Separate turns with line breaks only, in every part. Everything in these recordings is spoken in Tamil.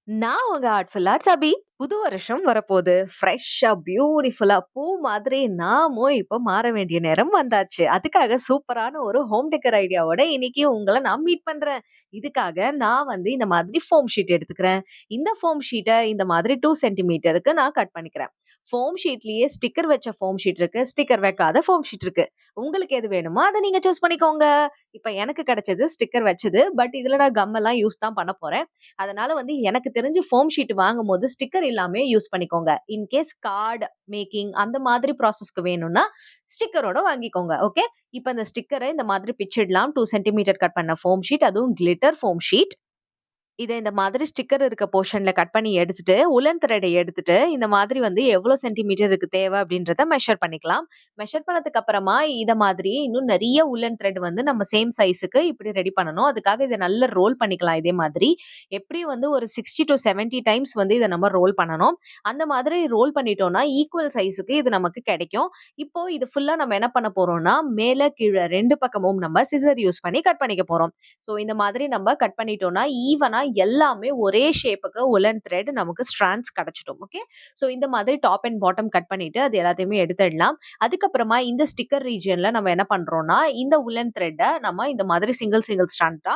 நான் உங்க ஆர்ட்ஃபுல் ஆர்ட்ஸ் அபி. புது வருஷம் வரப்போது. ஃப்ரெஷ்ஷா, பியூட்டிஃபுல்லா பூ மாதிரி நாமும் இப்ப மாற வேண்டிய நேரம் வந்தாச்சு. அதுக்காக சூப்பரான ஒரு ஹோம் டெக்கர் ஐடியாவோட இன்னைக்கு உங்கள நான் மீட் பண்றேன். இதுக்காக நான் வந்து இந்த மாதிரி ஃபோம் ஷீட் எடுத்துக்கிறேன். இந்த ஃபோம் ஷீட்ட இந்த மாதிரி 2 சென்டிமீட்டருக்கு நான் கட் பண்ணிக்கிறேன். ஃபோம் ஷீட்லயே ஸ்டிக்கர் வச்ச ஃபோம் ஷீட் இருக்கு. ஸ்டிக்கர் வைக்காத ஃபோம் ஷீட் இருக்கு. உங்களுக்கு எது வேணுமோ அத நீங்க சூஸ் பண்ணிக்கோங்க. இப்ப எனக்கு கிடைச்சது ஸ்டிக்கர் வச்சது. பட் இதுல நான் கம் எல்லாம் யூஸ் தான் பண்ண போறேன். அதனால வந்து எனக்கு தெரிஞ்சு ஃபோம் ஷீட் வாங்கும்போது ஸ்டிக்கர் இல்லாமயே யூஸ் பண்ணிக்கோங்க. இன்கேஸ் கார்ட் மேக்கிங் அந்த மாதிரி ப்ராசஸ்க்கு வேணும்னா, ஸ்டிக்கரோட வாங்கிக்கோங்க. ஓகே. இப்ப இந்த ஸ்டிக்கர இந்த மாதிரி பிச்சிடலாம். 2 சென்டிமீட்டர் கட் பண்ண ஃபோம் ஷீட். அதுவும் கிளிட்டர் ஃபோம் ஷீட். இத இந்த மாதிரி ஸ்டிக்கர் இருக்க போர்ஷன்ல கட் பண்ணி எடுத்துட்டு, உலன் த்ரெட்ட எடுத்துட்டு, இந்த மாதிரி வந்து எவ்வளோ சென்டிமீட்டருக்கு தேவை அப்படின்றத மெஷர் பண்ணிக்கலாம். மெஷர் பண்ணதுக்கு அப்புறமா இத மாதிரி இன்னும் நெறைய உலன் த்ரெட் வந்து நம்ம சேம் சைஸ்க்கு இப்படி ரெடி பண்ணணும். அதுக்காக இத நல்லா ரோல் பண்ணிக்கலாம் இதே மாதிரி. எப்படியும் வந்து ஒரு 60 டூ 70 டைம்ஸ் வந்து இத நம்ம ரோல் பண்ணணும். அந்த மாதிரி ரோல் பண்ணிட்டோம்னா, ஈக்குவல் சைஸ்க்கு இது நமக்கு கிடைக்கும். இப்போ இது ஃபுல்லா நம்ம என்ன பண்ண போறோம்னா, மேல கீழ 2 பக்கமும் நம்ம சிசர் யூஸ் பண்ணி கட் பண்ணிக்க போறோம். ஸோ இந்த மாதிரி நம்ம கட் பண்ணிட்டோம்னா, ஈவனா எல்லாமே ஒரே ஷேப்புக்கு உலன் த்ரெட் நமக்கு ஸ்ட்ராண்ட்ஸ் கிடைச்சிடும். ஓகே. ஸோ இந்த மாதிரி டாப் அண்ட் பாட்டம் கட் பண்ணிட்டு, அது எல்லாத்தையுமே எடுத்துடலாம். அதுக்கப்புறமா இந்த ஸ்டிக்கர் ரீஜியன்ல நம்ம என்ன பண்றோம்னா, இந்த உலன் த்ரெட்ட நம்ம இந்த மாதிரி சிங்கிள் சிங்கிள் ஸ்ட்ராண்டா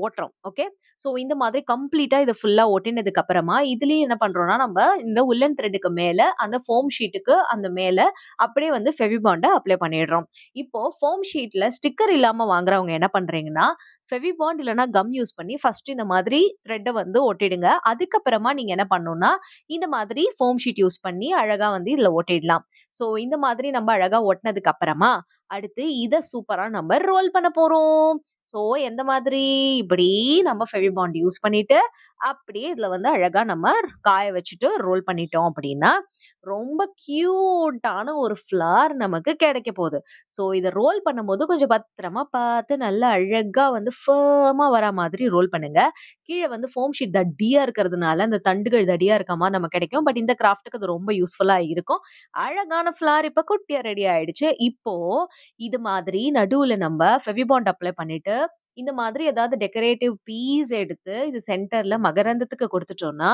ஓட்டுறோம். ஓகே. ஸோ இந்த மாதிரி கம்ப்ளீட்டா இத ஃபுல்லா ஒட்டினதுக்கு அப்புறமா, இதுலயும் என்ன பண்றோம்னா, நம்ம இந்த உல்லன் த்ரெட்டுக்கு மேல அந்த ஃபோம் ஷீட்டுக்கு அந்த மேல அப்படியே வந்து ஃபெவிபாண்ட அப்ளை பண்ணிடுறோம். இப்போ ஃபோம் ஷீட்ல ஸ்டிக்கர் இல்லாம வாங்குறவங்க என்ன பண்றீங்கன்னா, ஃபெவிபாண்ட் இல்லன்னா கம் யூஸ் பண்ணி ஃபர்ஸ்ட் இந்த மாதிரி த்ரெட்ட வந்து ஒட்டிடுங்க. அதுக்கப்புறமா நீங்க என்ன பண்ணணும்னா, இந்த மாதிரி ஃபோம் ஷீட் யூஸ் பண்ணி அழகா வந்து இதுல ஒட்டிடலாம். ஸோ இந்த மாதிரி நம்ம அழகா ஒட்டுனதுக்கு அப்புறமா, அடுத்து இத சூப்பரா நம்ம ரோல் பண்ண போறோம். ஸோ எந்த மாதிரி இப்படி நம்ம ஃபெவிபாண்ட் யூஸ் பண்ணிட்டு, அப்படியே இதுல வந்து அழகா நம்ம காய வச்சுட்டு ரோல் பண்ணிட்டோம் அப்படின்னா, ரொம்ப கியூட்டான ஒரு ஃப்ளவர் நமக்கு கிடைக்க போகுது. ஸோ இத ரோல் பண்ணும்போது கொஞ்சம் பத்திரமா பார்த்து நல்லா அழகா வந்து ஃபர்மா வரா மாதிரி ரோல் பண்ணுங்க. கீழ வந்து ஃபோம் ஷீட் தடியா இருக்கிறதுனால, அந்த தண்டுகள் தடியா இருக்க மாரி நமக்கு கிடைக்கும். பட் இந்த கிராஃப்ட்க்கு அது ரொம்ப யூஸ்ஃபுல்லா இருக்கும். அழகான ஃப்ளவர் இப்ப குட்டியா ரெடி ஆயிடுச்சு. இப்போ இது மாதிரி நடுவுல நம்ப ஃபெவிபாண்ட் அப்ளை பண்ணிட்டு, இந்த மாதிரி ஏதாவது டெக்கரேட்டிவ் பீஸ் எடுத்து, இது சென்டர்ல மகரந்தத்துக்கு குடுத்துட்டோம்னா,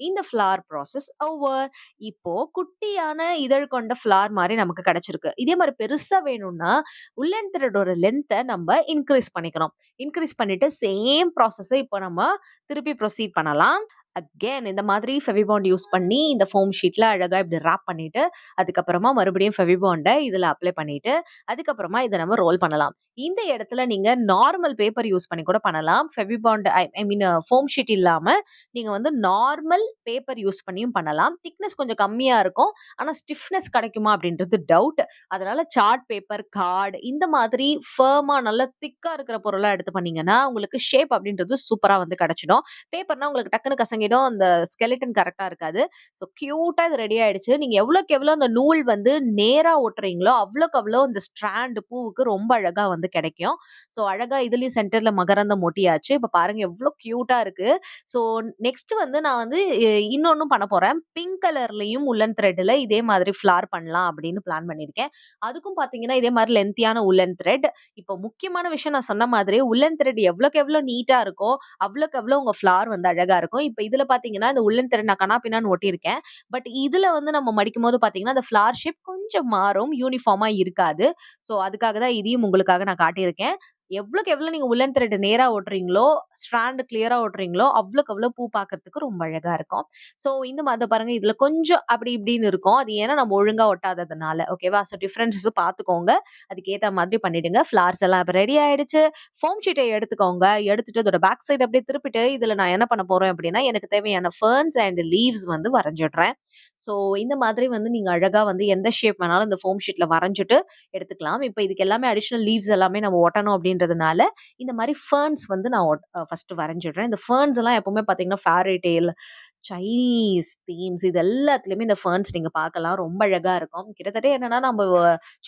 இந்த ஃப்ளவர் ப்ராசஸ் ஓவர். இப்போ குட்டியான இதழ் கொண்ட ஃப்ளவர் மாரி நமக்கு கிடைச்சிருக்கு. இதே மாரி பெருசா வேணும்னா, உல்லன் த்ரெட்டோட லென்த்த நம்ப இன்கிரீஸ் பண்ணிக்கணும். இன்கிரீஸ் பண்ணிட்டு சேம் ப்ராசஸ இப்போ நம்ம திருப்பி ப்ரொசீட் பண்ணலாம். அகைன் இந்த மாதிரி ஃபெவிபாண்ட் யூஸ் பண்ணி, இந்த ஃபோம் ஷீட்ல அழகா இப்படி ராப் பண்ணிட்டு, அதுக்கப்புறமா மறுபடியும் ஃபெவிபாண்ட இதுல அப்ளை பண்ணிட்டு, அதுக்கப்புறமா இத நம்ம ரோல் பண்ணலாம். இந்த இடத்துல நீங்க நார்மல் பேப்பர் யூஸ் பண்ணி கூட பண்ணலாம். ஃபெவிபாண்ட் ஐ ஐ மீன் ஃபோம் ஷீட் இல்லாம, நீங்க வந்து நார்மல் பேப்பர் யூஸ் பண்ணியும் பண்ணலாம். திக்னஸ் கொஞ்சம் கம்மியா இருக்கும். ஆனா ஸ்டிஃப்னஸ் கிடைக்குமா அப்படின்றது டவுட். அதனால சார்ட் பேப்பர், கார்ட் இந்த மாதிரி ஃபர்மா நல்லா திக்கா இருக்கிற பொருளா எடுத்து பண்ணீங்கன்னா, உங்களுக்கு ஷேப் அப்படின்றது சூப்பரா வந்து கிடைச்சிடும். பேப்பர்னா உங்களுக்கு டக்குனு கசங்கிடும். அந்த ஸ்கெலிட்டன் கரெக்ட்டா இருக்காது. ஸோ கியூட்டா இது ரெடி ஆயிடுச்சு. நீங்க எவ்வளோக்கு எவ்வளோ அந்த நூல் வந்து நேரா ஒட்டுறீங்களோ, அவ்வளோக்கு அவ்வளோ இந்த ஸ்ட்ராண்ட் பூவுக்கு ரொம்ப அழகா வந்து கிடைக்கும். ஸோ அழகா இதுலயும் சென்டர்ல மகரந்தம் ஒட்டியாச்சு. இப்ப பாருங்க எவ்வளோ கியூட்டா இருக்கு. ஸோ நெக்ஸ்ட் வந்து நான் வந்து இன்னொன்னும் பண்ண போறேன். பிங்க் கலர்லயும் உல்லன் த்ரெட்ல இதே மாதிரி ஃப்ளார் பண்ணலாம் அப்படின்னு பிளான் பண்ணியிருக்கேன். அதுக்கும் பார்த்தீங்கன்னா, இதே மாரி லென்த்தியான உல்லன் த்ரெட். இப்போ முக்கியமான விஷயம் நான் சொன்ன மாதிரி உல்லன் த்ரெட் எவ்வளோக்கு எவ்வளோ நீட்டா இருக்கோ, அவ்வளோக்கு அவ்வளோ உங்க ஃப்ளார் வந்து அழகா இருக்கும். இப்ப இதுல பார்த்தீங்கன்னா, இந்த உல்லன் த்ரெட் நான் கன்னாபின்னான்னு ஒட்டியிருக்கேன். பட் இதுல வந்து நம்ம மடிக்கும்போது பார்த்தீங்கன்னா, அந்த ஃப்ளார் ஷேப் கொஞ்சம் மாறும். யூனிஃபார்மா இருக்காது. ஸோ அதுக்காக தான் இதையும் உங்களுக்காக நான் காட்டியிருக்கேன். எவ்வளோக்கு எவ்வளோ நீங்க உல்லன் த்ரெட் நேரா ஒட்டுறீங்களோ, ஸ்ட்ராண்ட் கிளியரா ஒட்டுறீங்களோ, அவ்வளோக்கு அவ்வளோ பூ பார்க்கறதுக்கு ரொம்ப அழகா இருக்கும். ஸோ இந்த மாதிரி பாருங்க, இதுல கொஞ்சம் அப்படி இப்படின்னு இருக்கும். அது ஏன்னா நம்ம ஒழுங்கா ஒட்டாததுனால. ஓகேவா? ஸோ டிஃபரன்ஸஸ் பார்த்துக்கோங்க. அதுக்கேத்த மாதிரி பண்ணிடுங்க. ஃப்ளார்ஸ் எல்லாம் இப்ப ரெடி ஆயிடுச்சு. ஃபோம் ஷீட்ட எடுத்துக்கோங்க. எடுத்துட்டு அதோட பேக் சைடு அப்படியே திருப்பிட்டு, இதுல நான் என்ன பண்ண போறேன் அப்படின்னா, எனக்கு தேவையான ஃபர்ன்ஸ் அண்ட் லீவ்ஸ் வந்து வரைஞ்சிடுறேன். ஸோ இந்த மாதிரி வந்து நீங்க அழகா வந்து எந்த ஷேப் வேணாலும் இந்த ஃபோம் ஷீட்ல வரைஞ்சுட்டு எடுத்துக்கலாம். இப்ப இதுக்கு எல்லாமே அடிஷனல் லீவ்ஸ் எல்லாமே நம்ம ஒட்டணும் அப்படின்றதுனால, இந்த மாரி ஃபர்ன்ஸ் வந்து நான் ஃபர்ஸ்ட் வரைஞ்சிடுறேன். இந்த ஃபர்ன்ஸ் எல்லாம் எப்பவுமே பார்த்தீங்கன்னா, ஃபேரி டெயில் சைனீஸ் தீம்ஸ் இது எல்லாத்துலயுமே இந்த ஃபர்ன்ஸ் நீங்க பார்க்கலாம். ரொம்ப அழகா இருக்கும். கிட்டத்தட்ட என்னன்னா, நம்ப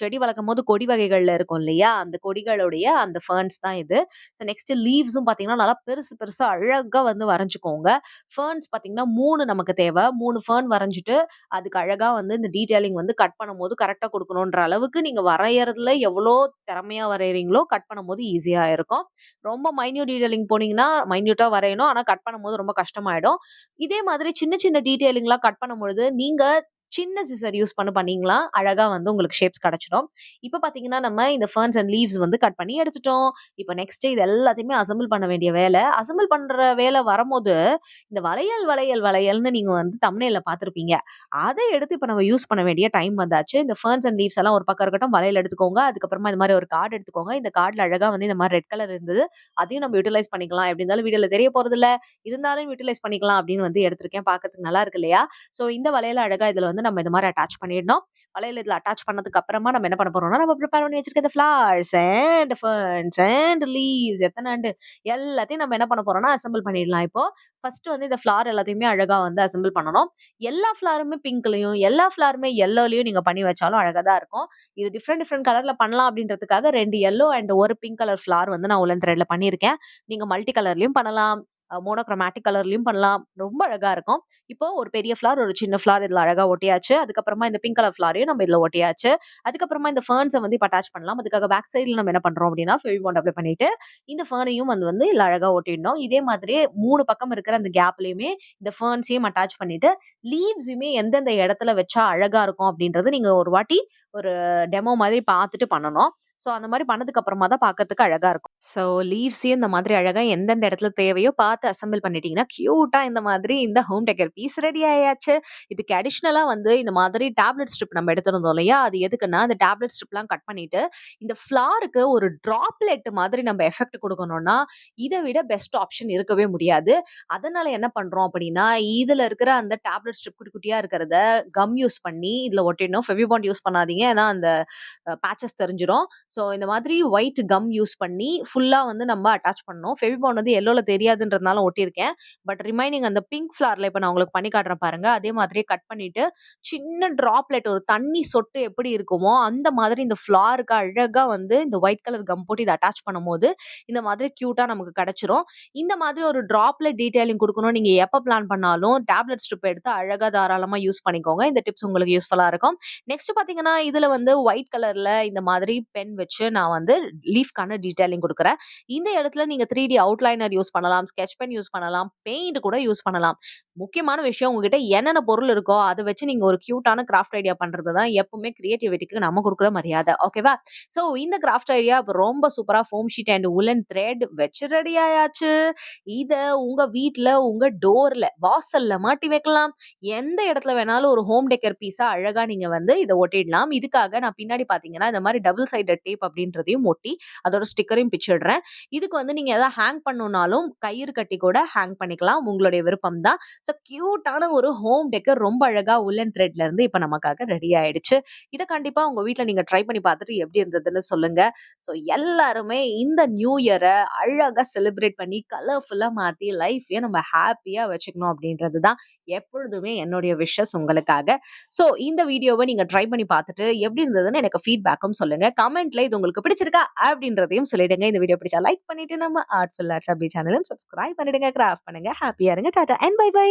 செடி வளர்க்கும்போது கொடி வகைகள்ல இருக்கும் இல்லையா? அந்த கொடிகளுடைய அந்த ஃபர்ன்ஸ் தான் இது. ஸோ நெக்ஸ்ட் லீவ்ஸும் பார்த்தீங்கன்னா, நல்லா பெருசு பெருசா அழகா வந்து வரைஞ்சுக்கோங்க. ஃபர்ன்ஸ் பார்த்தீங்கன்னா 3 நமக்கு தேவ. 3 ஃபர்ன் வரைஞ்சுட்டு, அதுக்கு அழகா வந்து இந்த டீட்டெயிலிங் வந்து கட் பண்ணும்போது கரெக்ட்டா குடுக்கணுன்ற அளவுக்கு நீங்க வரையறதுல எவ்வளோ திறமையா வரையறீங்களோ, கட் பண்ணும்போது ஈஸியா இருக்கும். ரொம்ப மைன்யூட் டீட்டெயிலிங் போனீங்கன்னா, மைன்யூட்டா வரையணும். ஆனா கட் பண்ணும்போது ரொம்ப கஷ்டமாயிடும். இதே மாதிரி சின்ன சின்ன டீட்டெயிலிங்லாம் கட் பண்ணும்பொழுது, நீங்க சின்ன சிசர் யூஸ் பண்ணீங்களா, அழகா வந்து உங்களுக்கு ஷேப்ஸ் கிடைச்சிடும். இப்ப பார்த்தீங்கன்னா, நம்ம இந்த ஃபர்ன்ஸ் அண்ட் லீவ்ஸ் வந்து கட் பண்ணி எடுத்துட்டோம். இப்ப நெக்ஸ்ட் இது எல்லாத்தையுமே அசெம்பிள் பண்ண வேண்டிய வேல. அசெம்பிள் பண்ற வேல வரம்போது, இந்த வளையல், வளையல், வளையல்னு நீங்க வந்து தம்ப்நெயில்ல பார்த்திருப்பீங்க. அத எடுத்து இப்ப நம்ம யூஸ் பண்ண வேண்டிய டைம் வந்தாச்சு. இந்த ஃபர்ன்ஸ் அண்ட் லீவ்ஸ் எல்லாம் ஒரு பக்கம் இருக்கட்டும். வளையல் எடுத்துக்கோங்க. அதுக்கப்புறமா இந்த மாரி ஒரு கார்ட் எடுத்துக்கோங்க. இந்த கார்ட்ல அழகா வந்து இந்த மாரி ரெட் கலர் இருந்தது. அதையும் நம்ம யுட்டிலைஸ் பண்ணிக்கலாம். எப்படி இருந்தாலும் வீடியோல தெரிய போறதில்ல. இருந்தாலும் யுட்டிலைஸ் பண்ணிக்கலாம் அப்படின்னு வந்து எடுத்திருக்கேன். பார்க்கறதுக்கு நல்லா இருக்கு இல்லையா? ஸோ இந்த வளையல அழகா இதுல வந்து நம்ம இந்த மாரி அட்டாச் பண்ணிடணும். வளையல் இதுல அட்டாச் பண்ணதுக்கு அப்புறமா நம்ம என்ன பண்ண போறோம்னா, நம்ம பிரிப்பேர் பண்ணி வச்சிருக்க இந்த flowers and ferns and leaves எத்தனாண்டு எல்லாத்தையும் நம்ம என்ன பண்ண போறோம்னா, அசெம்பிள் பண்ணிடலாம் இப்போ. ஃபர்ஸ்ட் வந்து இந்த ஃப்ளவர் எல்லாத்தையுமே அழகா வந்து அசெம்பிள் பண்ணணும். எல்லா ஃப்ளவருமே பிங்க்லயும், எல்லா ஃப்ளவருமே எல்லோலயும் நீங்க பண்ணி வச்சாலும் அழகா தான் இருக்கும். இது டிஃபரெண்ட் டிஃபரெண்ட் கலர்ல பண்ணலாம் அப்படின்றதுக்காக 2 yellow and 1 pink colour flower வந்து நான் உலன் த்ரெட்ல பண்ணியிருக்கேன். நீங்க மல்டி கலர்லயும் பண்ணலாம். மோனோக்ரோமேட்டிக் கலர்லயும் பண்ணலாம். ரொம்ப அழகா இருக்கும். இப்போ ஒரு பெரிய ஃப்ளவர், ஒரு சின்ன ஃப்ளவர் இதுல அழகா ஒட்டியாச்சு. அதுக்கப்புறமா இந்த பிங்க் கலர் ஃப்ளவரையும் நம்ம இதுல ஒட்டியாச்சு. அதுக்கப்புறமா இந்த ஃபர்ன்ஸ வந்து இப்ப அட்டாச் பண்ணலாம். அதுக்காக பேக் சைடுல நம்ம என்ன பண்றோம் அப்படின்னா, ஃபெவிபாண்ட் அப்ளை பண்ணிட்டு, இந்த ஃபர்னையும் வந்து வந்து இதுல அழகா ஒட்டிடணும். இதே மாதிரியே 3 பக்கம் இருக்கிற அந்த கேப்லயுமே இந்த ஃபர்ன்ஸையும் அட்டாச் பண்ணிட்டு, லீவ்ஸுமே எந்தெந்த இடத்துல வச்சா அழகா இருக்கும் அப்படின்றது நீங்க ஒரு வாட்டி ஒரு டெமோ மாதிரி பார்த்துட்டு பண்ணணும். ஸோ அந்த மாரி பண்ணதுக்கு அப்புறமா தான் பார்க்கறதுக்கு அழகா இருக்கும். ஸோ லீவ்ஸையும் இந்த மாதிரி அழகா எந்தெந்த இடத்துல தேவையோ பார்த்து அசெம்பிள் பண்ணிட்டீங்கன்னா, கியூட்டா இந்த மாதிரி இந்த ஹோம் டெக்கர் பீஸ் ரெடி ஆயாச்சு. இதுக்கு அடிஷனலா வந்து இந்த மாதிரி டேப்லெட் ஸ்ட்ரிப் நம்ம எடுத்திருந்தோம் இல்லையா? அது எதுக்குன்னா, அந்த டேப்லெட் ஸ்ட்ரிப்லாம் கட் பண்ணிட்டு, இந்த ஃப்ளாருக்கு ஒரு ட்ராப்லெட் மாதிரி நம்ம எஃபெக்ட் குடுக்கணும்னா, இத விட பெஸ்ட் ஆப்ஷன் இருக்கவே முடியாது. அதனால என்ன பண்றோம் அப்படின்னா, இதுல இருக்கிற அந்த டேப்லெட் ஸ்ட்ரிப் குட்டி குட்டியா இருக்கிறத கம் யூஸ் பண்ணி இதுல ஒட்டிடணும். ஃபெவிபாண்ட் யூஸ் பண்ணாதீங்க. ஏன்னா அந்த பேட்சஸ் தெரிஞ்சிரும். ஸோ இந்த மாதிரி ஒயிட் கம் யூஸ் பண்ணி ஃபுல்லா வந்து நம்ம அட்டாச் பண்ணணும். ஃபெவிபாண்ட் வந்து எல்லோல தெரியாதுன்றதுனால ஒட்டியிருக்கேன். பட் ரிமைனிங் அந்த பிங்க் ஃப்ளார்ல இப்ப நான் உங்களுக்கு பண்ணி காட்டுறேன் பாருங்க. அதே மாதிரியே கட் பண்ணிட்டு, சின்ன டிராப்லெட் ஒரு தண்ணி சொட்டு எப்படி இருக்குமோ, அந்த மாதிரி இந்த ஃப்ளாருக்கு அழகா வந்து இந்த ஒயிட் கலர் கம் போட்டு இத அட்டாச் பண்ணும்போது, இந்த மாதிரி கியூட்டா நமக்கு கிடைச்சிரும். இந்த மாதிரி ஒரு டிராப்லெட் டீட்டெயிலிங் குடுக்கணும். நீங்க எப்ப பிளான் பண்ணாலும் டேப்லெட் ஸ்ட்ரிப் எடுத்து அழகா தாராளமா யூஸ் பண்ணிக்கோங்க. இந்த டிப்ஸ் உங்களுக்கு யூஸ்ஃபுல்லா இருக்கும். நெக்ஸ்ட் பார்த்தீங்கன்னா, இதுல வந்து ஒயிட் கலர்ல இந்த மாதிரி பென் வச்சு நான் வந்து லீஃப்க்கான டீட்டெயிலிங் குடுக்குறேன். இந்த இடத்துல நீங்க 3டி அவுட்லைனர் யூஸ் பண்ணலாம், ஸ்கெட்ச் பென் யூஸ் பண்ணலாம், பெயிண்ட் கூட யூஸ் பண்ணலாம். முக்கியமான விஷயம் உங்ககிட்ட என்னென்ன பொருள் இருக்கோ, அத வச்சு நீங்க ஒரு கியூட்டான கிராஃப்ட் ஐடியா பண்றது தான் எப்பவுமே கிரியேட்டிவிட்டிக்கு நம்ம குடுக்குற மரியாதை. ஓகேவா? சோ இந்த கிராஃப்ட் ஐடியா இப்ப ரொம்ப சூப்பரா ஃபோம் ஷீட் அண்ட் வூலன் த்ரெட் வச்சு ரெடி ஆயாச்சு. இத உங்க வீட்ல, உங்க டோர்ல, வாசல்ல மாட்டி வைக்கலாம். எந்த இடத்துல வேணாலும் ஒரு ஹோம் டெக்கர் பீஸா அழகா நீங்க வந்து இத ஒட்டிடலாம். இதுக்காக நான் பின்னாடி பார்த்தீங்கன்னா, இந்த மாரி டபுள் சைடட் டேப் அப்படின்றதையும் ஒட்டி, அதோட ஸ்டிக்கரையும் பிச்சிடுறேன். இதுக்கு வந்து நீங்க எதாவது ஹேங் பண்ணணும்னாலும், கயிறு கட்டி கூட ஹேங் பண்ணிக்கலாம். உங்களுடைய விருப்பம் தான். ஸோ கியூட்டான ஒரு ஹோம் டெக்கர் ரொம்ப அழகா வூலன் த்ரெட்ல இருந்து இப்ப நமக்காக ரெடி ஆயிடுச்சு. இத கண்டிப்பா உங்க வீட்ல நீங்க ட்ரை பண்ணி பார்த்துட்டு எப்படி இருந்ததுன்னு சொல்லுங்க. ஸோ எல்லாருமே இந்த நியூ இயர அழகா செலிப்ரேட் பண்ணி கலர்ஃபுல்லா மாத்தி லைஃப்பயே நம்ம ஹேப்பியா வச்சுக்கணும் அப்படின்றது தான் எப்பொழுதுமே என்னுடைய விஷஸ் உங்களுக்காக. ஸோ இந்த வீடியோவ நீங்க ட்ரை பண்ணி பார்த்துட்டு எப்படி இருந்ததுன்னு எனக்கு ஃபீட்பேக்கும் சொல்லுங்க. கமெண்ட்ல இது உங்களுக்கு பிடிச்சிருக்கா அப்படின்றதையும் சொல்லிடுங்க. இந்த வீடியோ பிடிச்சா லைக் பண்ணிட்டு நம்ம ஆர்ட்ஃபுல் ஆர்ட்ஸ் அப்டி சேனலும் சப்ஸ்கிரைப் பண்ணிடுங்க. கிராஃப்ட் பண்ணுங்க. ஹேப்பியா இருங்க. Tata and bye by.